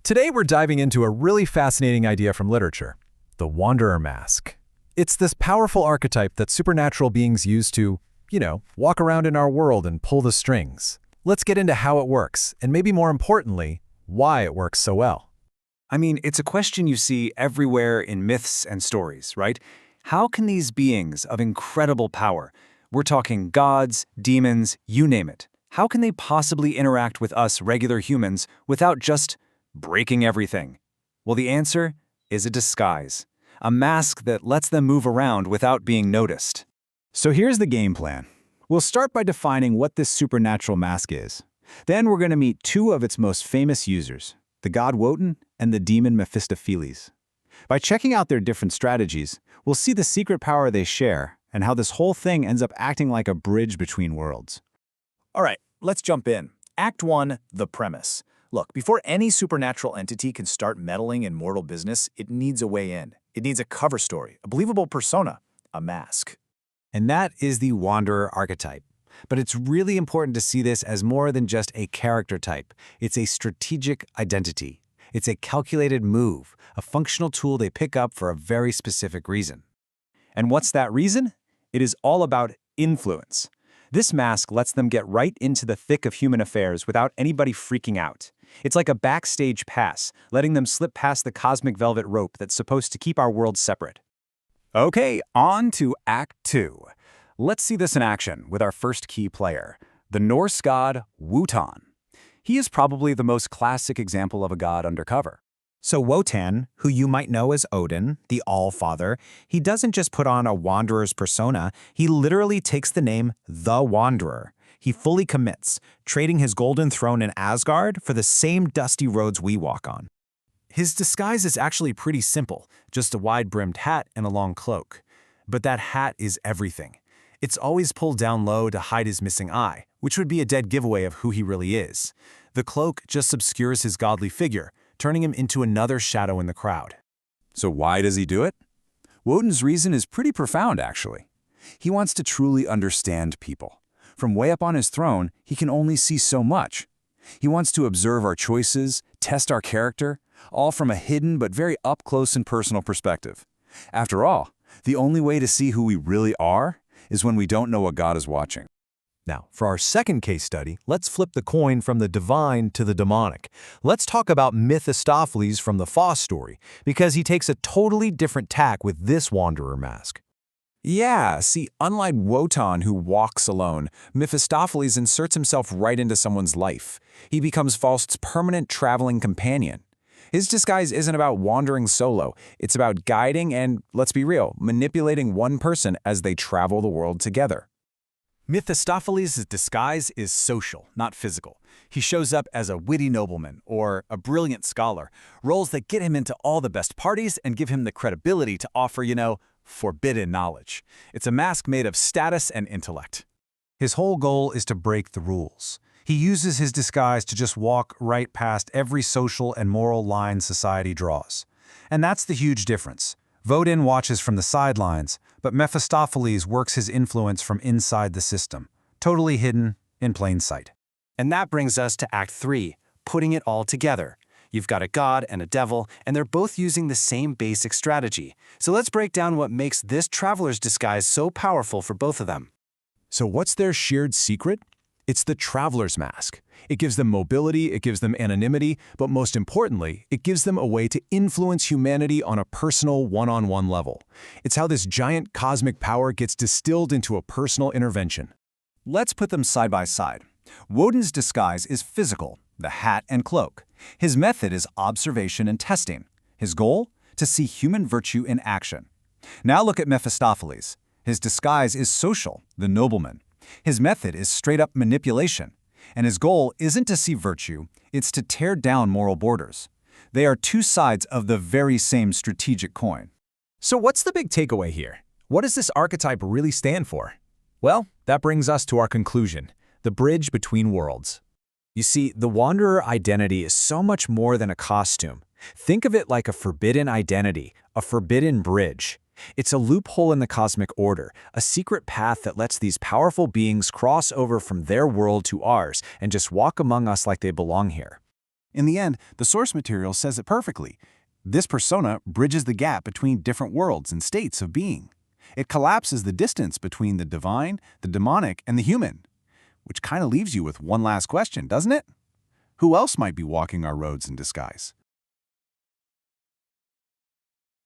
Today we're diving into a really fascinating idea from literature, the Wanderer Mask. It's this powerful archetype that supernatural beings use to, walk around in our world and pull the strings. Let's get into how it works, and maybe more importantly, why it works so well. I mean, it's a question you see everywhere in myths and stories, right? How can these beings of incredible power, we're talking gods, demons, you name it, how can they possibly interact with us regular humans without just breaking everything? Well, the answer is a disguise, a mask that lets them move around without being noticed. So here's the game plan. We'll start by defining what this supernatural mask is. Then we're going to meet two of its most famous users, the god Wotan and the demon Mephistopheles. By checking out their different strategies, we'll see the secret power they share and how this whole thing ends up acting like a bridge between worlds. All right, let's jump in. Act 1, the premise. Look, before any supernatural entity can start meddling in mortal business, it needs a way in. It needs a cover story, a believable persona, a mask. And that is the Wanderer archetype. But it's really important to see this as more than just a character type. It's a strategic identity. It's a calculated move, a functional tool they pick up for a very specific reason. And what's that reason? It is all about influence. This mask lets them get right into the thick of human affairs without anybody freaking out. It's like a backstage pass, letting them slip past the cosmic velvet rope that's supposed to keep our world separate. Okay, on to Act 2. Let's see this in action with our first key player, the Norse god Wotan. He is probably the most classic example of a god undercover. So Wotan, who you might know as Odin, the All-Father, he doesn't just put on a wanderer's persona, he literally takes the name The Wanderer. He fully commits, trading his golden throne in Asgard for the same dusty roads we walk on. His disguise is actually pretty simple, just a wide-brimmed hat and a long cloak. But that hat is everything. It's always pulled down low to hide his missing eye, which would be a dead giveaway of who he really is. The cloak just obscures his godly figure, turning him into another shadow in the crowd. So why does he do it? Wotan's reason is pretty profound, actually. He wants to truly understand people. From way up on his throne, he can only see so much. He wants to observe our choices, test our character, all from a hidden but very up-close and personal perspective. After all, the only way to see who we really are is when we don't know what God is watching. Now, for our second case study, let's flip the coin from the divine to the demonic. Let's talk about Mephistopheles from the Faust story, because he takes a totally different tack with this Wanderer mask. Yeah, see, unlike Wotan, who walks alone, Mephistopheles inserts himself right into someone's life. He becomes Faust's permanent traveling companion. His disguise isn't about wandering solo. It's about guiding and, let's be real, manipulating one person as they travel the world together. Mephistopheles' disguise is social, not physical. He shows up as a witty nobleman or a brilliant scholar, roles that get him into all the best parties and give him the credibility to offer, forbidden knowledge. It's a mask made of status and intellect. His whole goal is to break the rules. He uses his disguise to just walk right past every social and moral line society draws. And that's the huge difference. Wotan watches from the sidelines, but Mephistopheles works his influence from inside the system, totally hidden in plain sight. And that brings us to Act 3, putting it all together. You've got a god and a devil, and they're both using the same basic strategy. So let's break down what makes this traveler's disguise so powerful for both of them. So what's their shared secret? It's the traveler's mask. It gives them mobility, it gives them anonymity, but most importantly, it gives them a way to influence humanity on a personal, one-on-one level. It's how this giant cosmic power gets distilled into a personal intervention. Let's put them side by side. Wotan's disguise is physical, the hat and cloak. His method is observation and testing. His goal? To see human virtue in action. Now look at Mephistopheles. His disguise is social, the nobleman. His method is straight-up manipulation. And his goal isn't to see virtue, it's to tear down moral borders. They are two sides of the very same strategic coin. So what's the big takeaway here? What does this archetype really stand for? Well, that brings us to our conclusion, the bridge between worlds. You see, the Wanderer identity is so much more than a costume. Think of it like a forbidden identity, a forbidden bridge. It's a loophole in the cosmic order, a secret path that lets these powerful beings cross over from their world to ours and just walk among us like they belong here. In the end, the source material says it perfectly. This persona bridges the gap between different worlds and states of being. It collapses the distance between the divine, the demonic, and the human. Which kind of leaves you with one last question, doesn't it? Who else might be walking our roads in disguise?